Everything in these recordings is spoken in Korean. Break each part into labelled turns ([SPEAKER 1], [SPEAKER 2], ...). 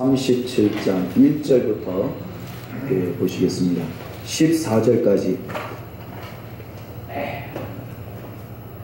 [SPEAKER 1] 37장 1절부터 보시겠습니다. 14절까지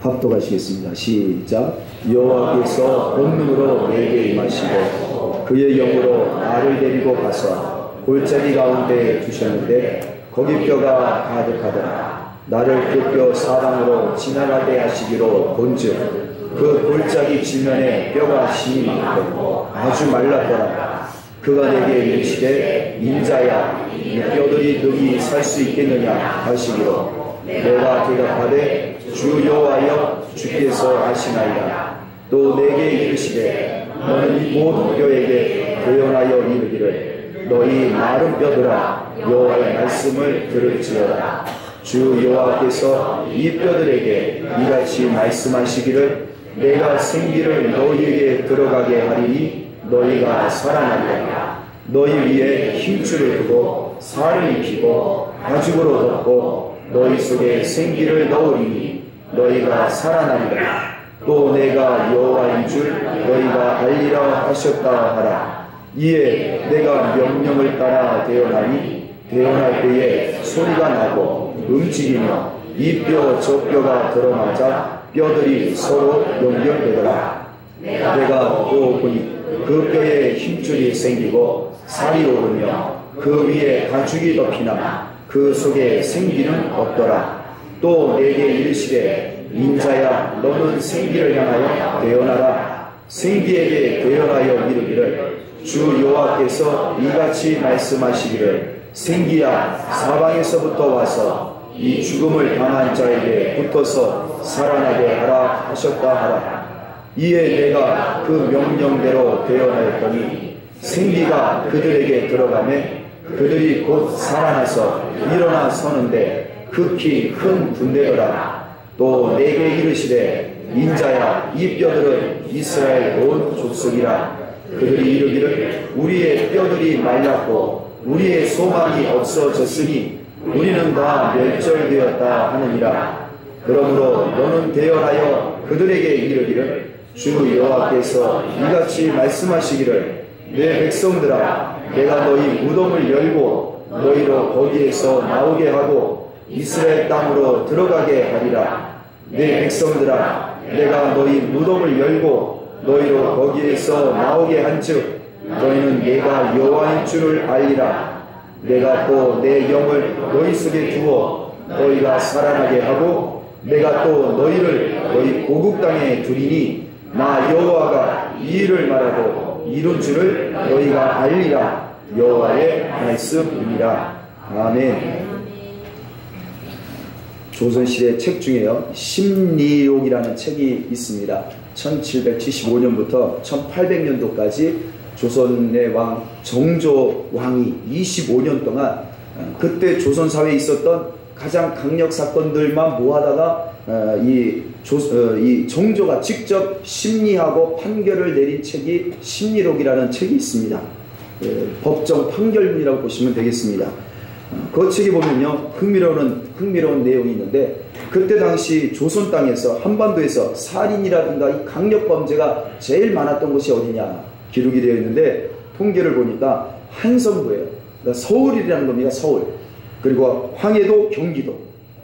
[SPEAKER 1] 합독하시겠습니다. 시작. 여호와께서 본능으로 내게 임하시고 그의 영으로 나를 데리고 가서 골짜기 가운데 두셨는데 거기 뼈가 가득하더라. 나를 그 뼈 사방으로 지나가게 하시기로 본즉 그 골짜기 지면에 뼈가 심이 많고 아주 말랐더라. 그가 내게 이르시되 인자야 이 뼈들이 능히 살 수 있겠느냐 하시기로 내가 대답하되 주 여호와여 주께서 아시나이다. 또 내게 이르시되 너는 이 모든 뼈에게 대언하여 이르기를 너희 마른 뼈들아 여호와의 말씀을 들을지어다. 주 여호와께서 이 뼈들에게 이같이 말씀하시기를 내가 생기를 너희에게 들어가게 하리니 너희가 살아나리라. 너희 위에 힘줄을 두고 살을 입히고 가죽으로 덮고 너희 속에 생기를 넣으리니 너희가 살아나리라. 또 내가 여호와인 줄 너희가 알리라 하셨다 하라. 이에 내가 명령을 따라 대언하니 대언할 때에 소리가 나고 움직이며 이 뼈 저 뼈가 들어맞아 뼈들이 서로 연결되더라. 내가 또 보니 그 뼈에 힘줄이 생기고 살이 오르며 그 위에 가죽이 덮이나 그 속에 생기는 없더라. 또 내게 이르시되 인자야 너는 생기를 향하여 대언하라. 생기에게 대언하여 이르기를 주 여호와께서 이같이 말씀하시기를 생기야 사방에서부터 와서 이 죽음을 당한 자에게 붙어서 살아나게 하라 하셨다 하라. 이에 내가 그 명령대로 대언하였더니 생기가 그들에게 들어가매 그들이 곧 살아나서 일어나 서는데 극히 큰 군대더라. 또 내게 이르시되 인자야 이 뼈들은 이스라엘 온 족속이라. 그들이 이르기를 우리의 뼈들이 말랐고 우리의 소망이 없어졌으니 우리는 다 멸절되었다 하느니라. 그러므로 너는 대언하여 그들에게 이르기를 주 여호와께서 이같이 말씀하시기를 내 백성들아 내가 너희 무덤을 열고 너희로 거기에서 나오게 하고 이스라엘 땅으로 들어가게 하리라. 내 백성들아 내가 너희 무덤을 열고 너희로 거기에서 나오게 한즉 너희는 내가 여호와인 줄을 알리라. 내가 또 내 영을 너희 속에 두어 너희가 살아나게 하고 내가 또 너희를 너희 고국 땅에 두리니 나 여호와가 이 일을 말하고 이룬 줄을 너희가 알리라. 여호와의 말씀이니라. 아멘. 조선시대 책 중에요 심리록이라는 책이 있습니다. 1775년부터 1800년도까지 조선의 왕 정조 왕이 25년 동안 그때 조선 사회에 있었던 가장 강력 사건들만 모아다가 이 정조가 직접 심리하고 판결을 내린 책이 심리록이라는 책이 있습니다. 법정 판결문이라고 보시면 되겠습니다. 그 책에 보면요 흥미로운 내용이 있는데 그때 당시 조선 땅에서 한반도에서 살인이라든가 이 강력 범죄가 제일 많았던 곳이 어디냐 기록이 되어 있는데 통계를 보니까 한성부예요. 그러니까 서울이라는 겁니다. 서울. 그리고 황해도, 경기도.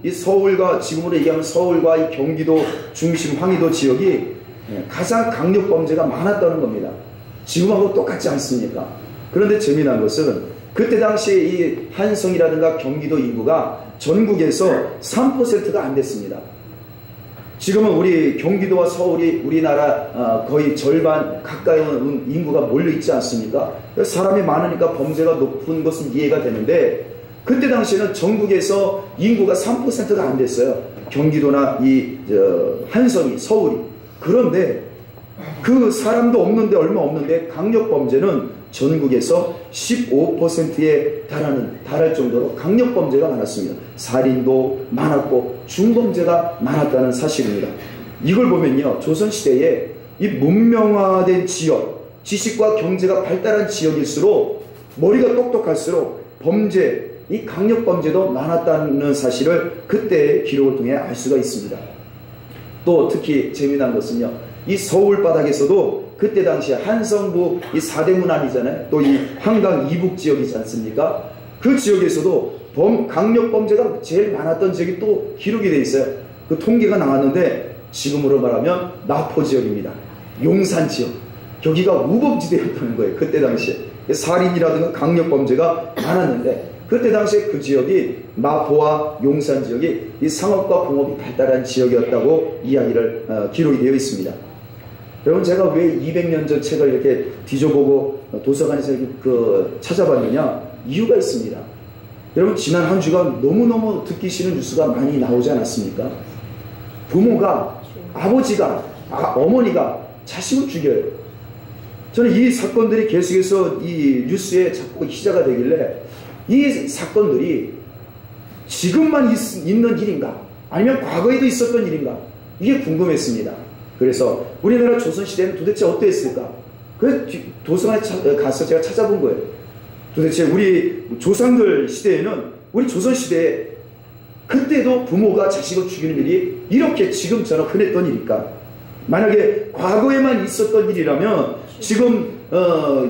[SPEAKER 1] 이 서울과 지금으로 얘기하면 서울과 이 경기도 중심 황해도 지역이 가장 강력 범죄가 많았다는 겁니다. 지금하고 똑같지 않습니까? 그런데 재미난 것은 그때 당시에 이 한성이라든가 경기도 인구가 전국에서 3%가 안 됐습니다. 지금은 우리 경기도와 서울이 우리나라 거의 절반 가까이 오는 인구가 몰려있지 않습니까? 사람이 많으니까 범죄가 높은 것은 이해가 되는데 그때 당시에는 전국에서 인구가 3%가 안 됐어요. 경기도나 이 한성이 서울이. 그런데 그 사람도 없는데 얼마 없는데 강력 범죄는 전국에서 15%에 달할 정도로 강력 범죄가 많았습니다. 살인도 많았고 중범죄가 많았다는 사실입니다. 이걸 보면요 조선시대에 이 문명화된 지역 지식과 경제가 발달한 지역일수록 머리가 똑똑할수록 범죄 이 강력 범죄도 많았다는 사실을 그때의 기록을 통해 알 수가 있습니다. 또 특히 재미난 것은요 이 서울 바닥에서도 그때 당시에 한성부 이 사대문안이잖아요. 또 이 한강 이북 지역이지 않습니까? 그 지역에서도 강력 범죄가 제일 많았던 지역이 또 기록이 돼 있어요. 그 통계가 나왔는데 지금으로 말하면 마포 지역입니다. 용산 지역. 여기가 우범지대였다는 거예요. 그때 당시에. 살인이라든가 강력 범죄가 많았는데 그때 당시에 그 지역이 마포와 용산 지역이 이 상업과 공업이 발달한 지역이었다고 이야기를 기록이 되어 있습니다. 여러분, 제가 왜 200년 전 책을 이렇게 뒤져보고 도서관에서 찾아봤느냐? 이유가 있습니다. 여러분, 지난 한 주간 너무너무 듣기 싫은 뉴스가 많이 나오지 않았습니까? 부모가, 아버지가, 어머니가 자식을 죽여요. 저는 이 사건들이 계속해서 이 뉴스에 자꾸 기자가 되길래 이 사건들이 지금만 있는 일인가? 아니면 과거에도 있었던 일인가? 이게 궁금했습니다. 그래서 우리나라 조선시대는 도대체 어땠을까? 그래서 도서관에 가서 제가 찾아본 거예요. 도대체 우리 조상들 시대에는, 우리 조선시대에 그때도 부모가 자식을 죽이는 일이 이렇게 지금처럼 흔했던 일일까? 만약에 과거에만 있었던 일이라면 지금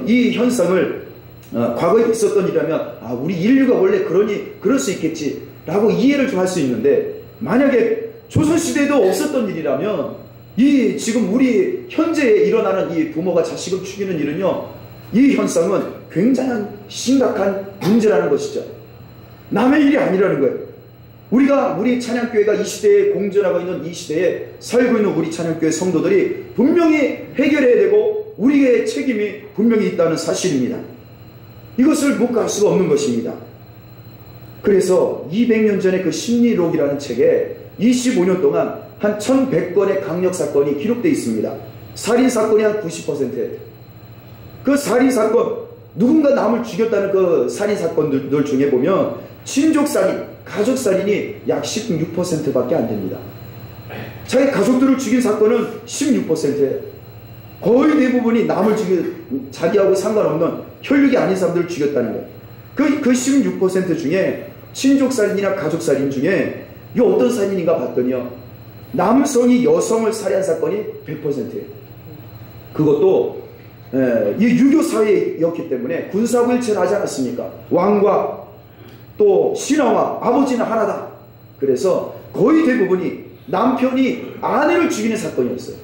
[SPEAKER 1] 이 현상을 과거에 있었던 일이라면 우리 인류가 원래 그럴 수 있겠지 라고 이해를 좀 할 수 있는데, 만약에 조선시대에도 없었던 일이라면 이 지금 우리 현재에 일어나는 이 부모가 자식을 죽이는 일은요, 이 현상은 굉장히 심각한 문제라는 것이죠. 남의 일이 아니라는 거예요. 우리 찬양교회가 이 시대에 공존하고 있는 이 시대에 살고 있는 우리 찬양교회 성도들이 분명히 해결해야 되고 우리의 책임이 분명히 있다는 사실입니다. 이것을 묵과할 수가 없는 것입니다. 그래서 200년 전에 그 심리록이라는 책에 25년 동안 한 1100건의 강력사건이 기록되어 있습니다. 살인사건이 한 90%. 그 살인사건, 누군가 남을 죽였다는 그 살인사건들 중에 보면 친족살인, 가족살인이 약 16%밖에 안 됩니다. 자기 가족들을 죽인 사건은 16%예요. 거의 대부분이 남을 자기하고 상관없는 혈육이 아닌 사람들을 죽였다는 거예요. 그 16% 중에 친족살인이나 가족살인 중에 이 어떤 살인인가 봤더니요, 남성이 여성을 살해한 사건이 100%예요. 그것도 이 유교 사회였기 때문에 군사하고 일체를 하지 않았습니까? 왕과 또 신하와 아버지는 하나다. 그래서 거의 대부분이 남편이 아내를 죽이는 사건이었어요.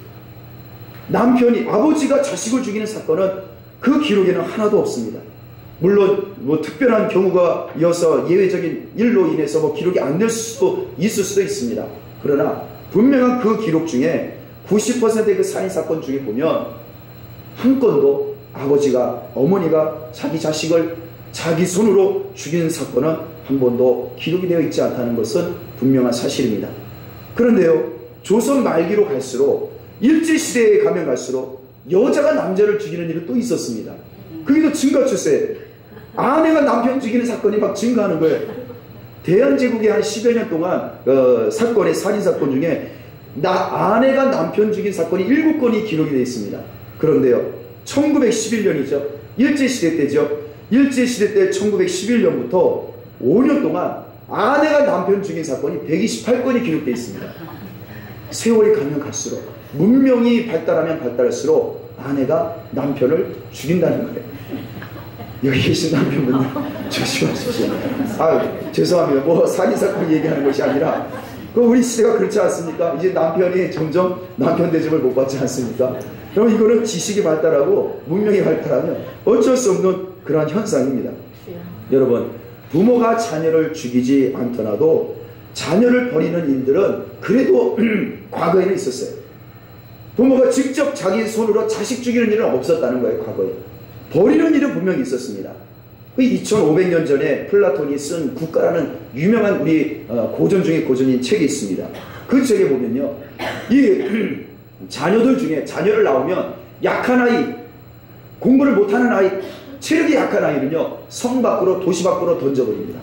[SPEAKER 1] 남편이, 아버지가 자식을 죽이는 사건은 그 기록에는 하나도 없습니다. 물론 특별한 경우가 이어서 예외적인 일로 인해서 기록이 안 될 수도 있을 수도 있습니다. 그러나 분명한 그 기록 중에 90%의 그 살인사건 중에 보면 한 건도 아버지가, 어머니가 자기 자식을 자기 손으로 죽이는 사건은 한 번도 기록이 되어 있지 않다는 것은 분명한 사실입니다. 그런데요, 조선 말기로 갈수록, 일제시대에 가면 갈수록 여자가 남자를 죽이는 일이 또 있었습니다. 그게 또 증가추세. 아내가 남편 죽이는 사건이 막 증가하는 거예요. 대한제국의 한 10여 년 동안 살인사건 중에 아내가 남편 죽인 사건이 7건이 기록이 되어 있습니다. 그런데요, 1911년이죠. 일제시대 때죠. 일제시대 때 1911년부터 5년 동안 아내가 남편 죽인 사건이 128건이 기록되어 있습니다. 세월이 가면 갈수록, 문명이 발달하면 발달할수록 아내가 남편을 죽인다는 거예요. 여기 계신 남편분들 조심하십시오. 죄송합니다. 살인사건 얘기하는 것이 아니라 우리 시대가 그렇지 않습니까? 이제 남편이 점점 남편 대접을 못 받지 않습니까? 그럼 이거는 지식이 발달하고 문명이 발달하면 어쩔 수 없는 그러한 현상입니다. 여러분, 부모가 자녀를 죽이지 않더라도 자녀를 버리는 일들은 그래도 과거에는 있었어요. 부모가 직접 자기 손으로 자식 죽이는 일은 없었다는 거예요. 과거에. 버리는 일은 분명히 있었습니다. 2500년 전에 플라톤이 쓴 국가라는 유명한 우리 고전 중에 고전인 책이 있습니다. 그 책에 보면요, 이 자녀들 중에, 자녀를 낳으면 약한 아이, 공부를 못하는 아이, 체력이 약한 아이는요, 성 밖으로, 도시 밖으로 던져버립니다.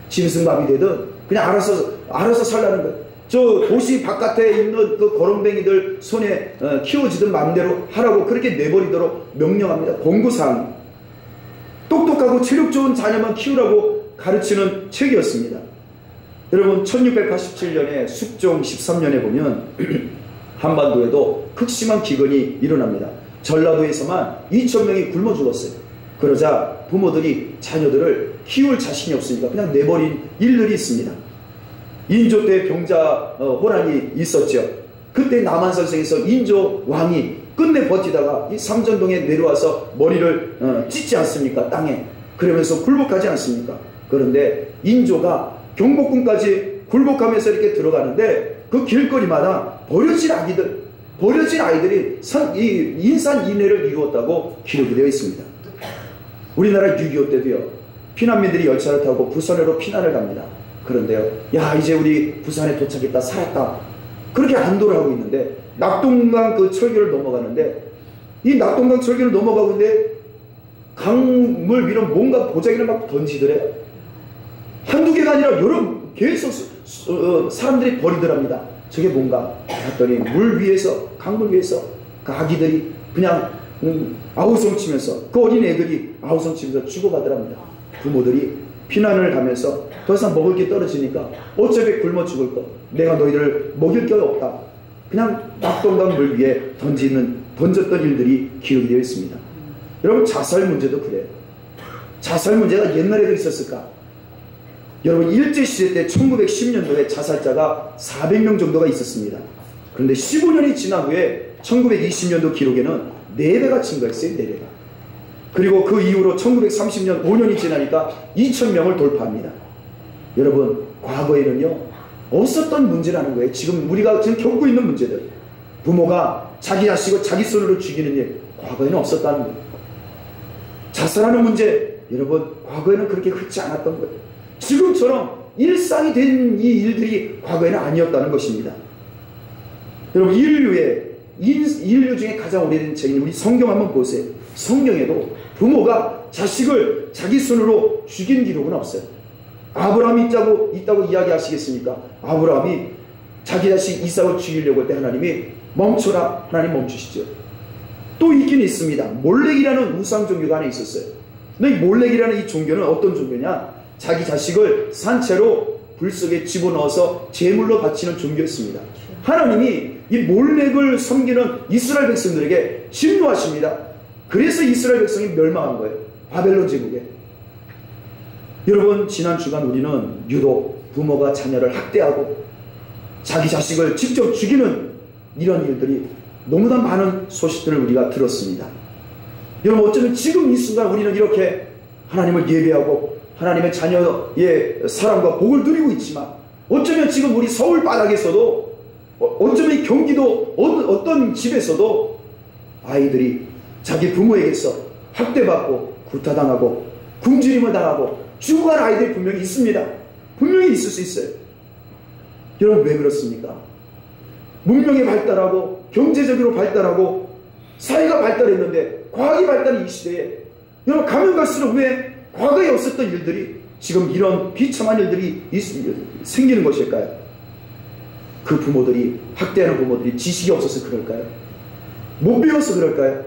[SPEAKER 1] 짐승밥이 되든 그냥 알아서 살라는 거예요. 저 도시 바깥에 있는 그 거렁뱅이들 손에 키워지든 마음대로 하라고 그렇게 내버리도록 명령합니다. 공구사항. 똑똑하고 체력 좋은 자녀만 키우라고 가르치는 책이었습니다. 여러분, 1687년에 숙종 13년에 보면 한반도에도 극심한 기근이 일어납니다. 전라도에서만 2,000명이 굶어 죽었어요. 그러자 부모들이 자녀들을 키울 자신이 없으니까 그냥 내버린 일들이 있습니다. 인조 때 병자 호란이 있었죠. 그때 남한산성에서 인조 왕이 끝내 버티다가 이 삼전동에 내려와서 머리를 찢지 않습니까? 땅에. 그러면서 굴복하지 않습니까? 그런데 인조가 경복궁까지 굴복하면서 이렇게 들어가는데 그 길거리마다 버려진 아이들이 인산인해를 이루었다고 기록이 되어 있습니다. 우리나라 6.25 때도요, 피난민들이 열차를 타고 부산으로 피난을 갑니다. 그런데요, 야, 이제 우리 부산에 도착했다, 살았다, 그렇게 안도를 하고 있는데 낙동강 그 철교를 넘어가는데, 이 낙동강 철교를 넘어가고 있는데 강물 위로 뭔가 보자기를 막 던지더래요. 한두 개가 아니라 여러 계속 사람들이 버리더랍니다. 저게 뭔가 봤더니 물 위에서, 강물 위에서 그 아기들이 그냥 아우성 치면서, 그 어린 애들이 아우성 치면서 죽어가더랍니다. 부모들이 피난을 가면서 더 이상 먹을 게 떨어지니까 어차피 굶어 죽을 것, 내가 너희들을 먹일 게 없다, 그냥 낙동강 물 위에 던졌던 일들이 기록이 되어 있습니다. 여러분, 자살 문제도 그래요. 자살 문제가 옛날에도 있었을까? 여러분, 일제시대 때 1910년도에 자살자가 400명 정도가 있었습니다. 그런데 15년이 지난 후에 1920년도 기록에는 4배가 증가했어요. 4배가. 그리고 그 이후로 1930년 5년이 지나니까 2,000명을 돌파합니다. 여러분, 과거에는요, 없었던 문제라는 거예요. 지금 우리가 지금 겪고 있는 문제들. 부모가 자기 자식을 자기 손으로 죽이는 일, 과거에는 없었다는 거예요. 자살하는 문제, 여러분, 과거에는 그렇게 흔치 않았던 거예요. 지금처럼 일상이 된 이 일들이 과거에는 아니었다는 것입니다. 여러분, 인류 중에 가장 오래된 책인 우리 성경 한번 보세요. 성경에도 부모가 자식을 자기 손으로 죽인 기록은 없어요. 아브라함이 있다고 이야기하시겠습니까? 아브라함이 자기 자식 이삭을 죽이려고 할 때 하나님이 멈춰라, 하나님 멈추시죠. 또 있긴 있습니다. 몰렉이라는 우상 종교가 하나 있었어요. 근데 이 몰렉이라는 이 종교는 어떤 종교냐? 자기 자식을 산채로 불 속에 집어넣어서 제물로 바치는 종교였습니다. 하나님이 이 몰렉을 섬기는 이스라엘 백성들에게 진노하십니다. 그래서 이스라엘 백성이 멸망한 거예요. 바벨론 제국에. 여러분, 지난 주간 우리는 유독 부모가 자녀를 학대하고 자기 자식을 직접 죽이는 이런 일들이 너무나 많은 소식들을 우리가 들었습니다. 여러분, 어쩌면 지금 이 순간 우리는 이렇게 하나님을 예배하고 하나님의 자녀의 사랑과 복을 누리고 있지만, 어쩌면 지금 우리 서울 바닥에서도, 어쩌면 경기도 어떤 집에서도 아이들이 자기 부모에게서 학대받고 구타당하고 굶주림을 당하고 죽어갈 아이들이 분명히 있습니다. 분명히 있을 수 있어요. 여러분, 왜 그렇습니까? 문명이 발달하고 경제적으로 발달하고 사회가 발달했는데, 과학이 발달한 이 시대에 여러분, 가면 갈수록 왜 과거에 없었던 일들이 지금 이런 비참한 일들이 생기는 것일까요? 그 부모들이, 학대하는 부모들이 지식이 없어서 그럴까요? 못 배워서 그럴까요?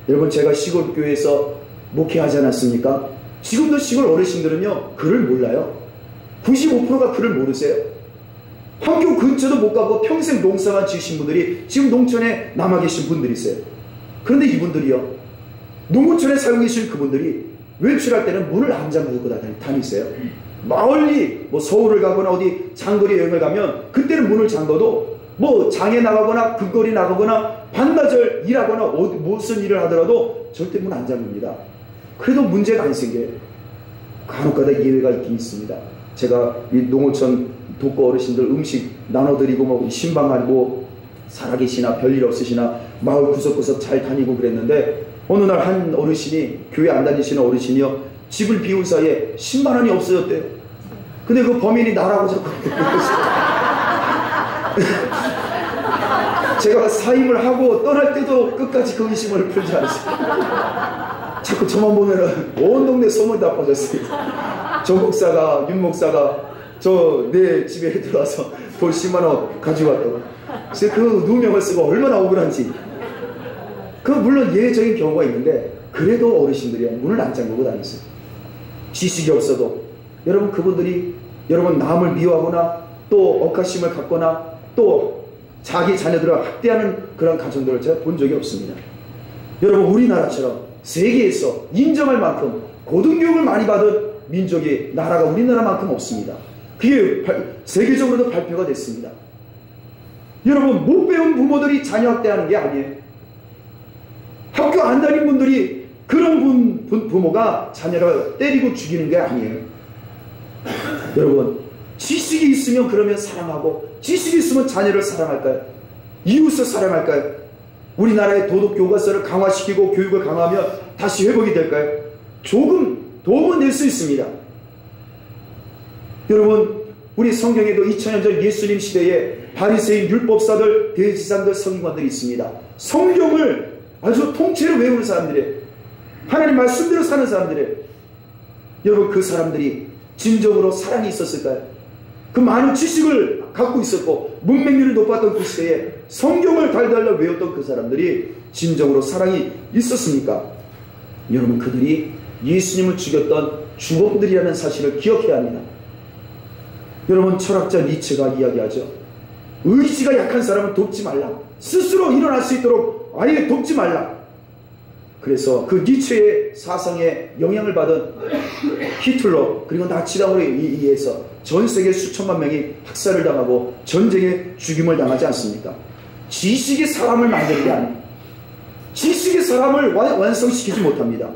[SPEAKER 1] 여러분, 제가 시골 교회에서 목회하지 않았습니까? 지금도 시골 어르신들은요, 글을 몰라요. 95%가 글을 모르세요. 학교 근처도 못 가고 평생 농사만 지으신 분들이 지금 농촌에 남아 계신 분들이 있어요. 그런데 이분들이요, 농어촌에 살고 계신 그분들이 외출할 때는 문을 안 잠그고 다니세요. 멀리 서울을 가거나 어디 장거리 여행을 가면 그때는 문을 잠궈도 장에 나가거나 근거리 나가거나 반나절 일하거나 무슨 일을 하더라도 절대 문 안 잠깁니다. 그래도 문제가 안 생겨요. 간혹가다 예외가 있긴 있습니다. 제가 이 농어촌 독거 어르신들 음식 나눠드리고 신방하고 살아계시나 별일 없으시나 마을 구석구석 잘 다니고 그랬는데, 어느 날 한 어르신이, 교회 안 다니시는 어르신이요, 집을 비운 사이에 10만 원이 없어졌대요. 근데 그 범인이 나라고 자꾸 제가 사임을 하고 떠날 때도 끝까지 그 의심을 풀지 않았어요. 자꾸 저만 보면은 온 동네 소문이 다 퍼졌어요. 저 목사가, 윤 목사가 내 집에 들어와서 돈 10만 원 가져왔다고. 그래서 그 누명을 쓰고 얼마나 억울한지. 물론 예외적인 경우가 있는데, 그래도 어르신들이 문을 안 잠그고 다녔어요. 지식이 없어도. 여러분, 그분들이 여러분 남을 미워하거나 또 억하심을 갖거나 또 자기 자녀들을 학대하는 그런 가정들을 제가 본 적이 없습니다. 여러분, 우리나라처럼 세계에서 인정할 만큼 고등교육을 많이 받은 민족이 나라가 우리나라만큼 없습니다. 그게 세계적으로도 발표가 됐습니다. 여러분, 못 배운 부모들이 자녀 학대하는 게 아니에요. 학교 안 다닌 분들이 그런 부모가 자녀를 때리고 죽이는 게 아니에요. 여러분, 지식이 있으면 그러면 사랑하고, 지식이 있으면 자녀를 사랑할까요? 이웃을 사랑할까요? 우리나라의 도덕 교과서를 강화시키고 교육을 강화하면 다시 회복이 될까요? 조금 도움은 될 수 있습니다. 여러분, 우리 성경에도 2000년 전 예수님 시대에 바리새인, 율법사들, 대제사장들, 서기관들이 있습니다. 성경을 아주 통째로 외우는 사람들이에요. 하나님 말씀대로 사는 사람들이에요. 여러분, 그 사람들이 진정으로 사랑이 있었을까요? 그 많은 지식을 갖고 있었고 문맹률이 높았던 그 시대에 성경을 달달달 외웠던 그 사람들이 진정으로 사랑이 있었습니까? 여러분, 그들이 예수님을 죽였던 주범들이라는 사실을 기억해야 합니다. 여러분, 철학자 니체가 이야기하죠. 의지가 약한 사람은 돕지 말라. 스스로 일어날 수 있도록 아예 돕지 말라. 그래서 그 니체의 사상에 영향을 받은 히틀러, 그리고 나치당으로 의해서 전 세계 수천만 명이 학살을 당하고 전쟁에 죽임을 당하지 않습니까? 지식이 사람을 만드는 게 아니에요. 지식이 사람을 완성시키지 못합니다.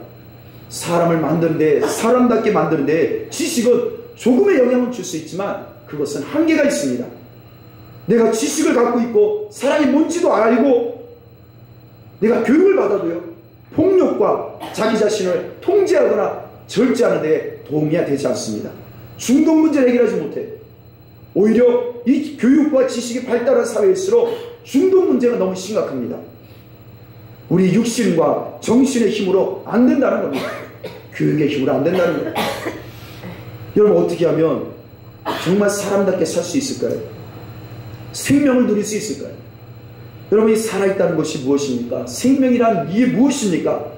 [SPEAKER 1] 사람을 만드는데, 사람답게 만드는데 지식은 조금의 영향을 줄 수 있지만 그것은 한계가 있습니다. 내가 지식을 갖고 있고 사랑이 뭔지도 알고 내가 교육을 받아도요, 폭력과 자기 자신을 통제하거나 절제하는 데 도움이 되지 않습니다. 중독 문제를 해결하지 못해. 오히려 이 교육과 지식이 발달한 사회일수록 중독 문제가 너무 심각합니다. 우리 육신과 정신의 힘으로 안 된다는 겁니다. 교육의 힘으로 안 된다는 거예요. 여러분, 어떻게 하면 정말 사람답게 살 수 있을까요? 생명을 누릴 수 있을까요? 여러분이 살아있다는 것이 무엇입니까? 생명이란 이게 무엇입니까?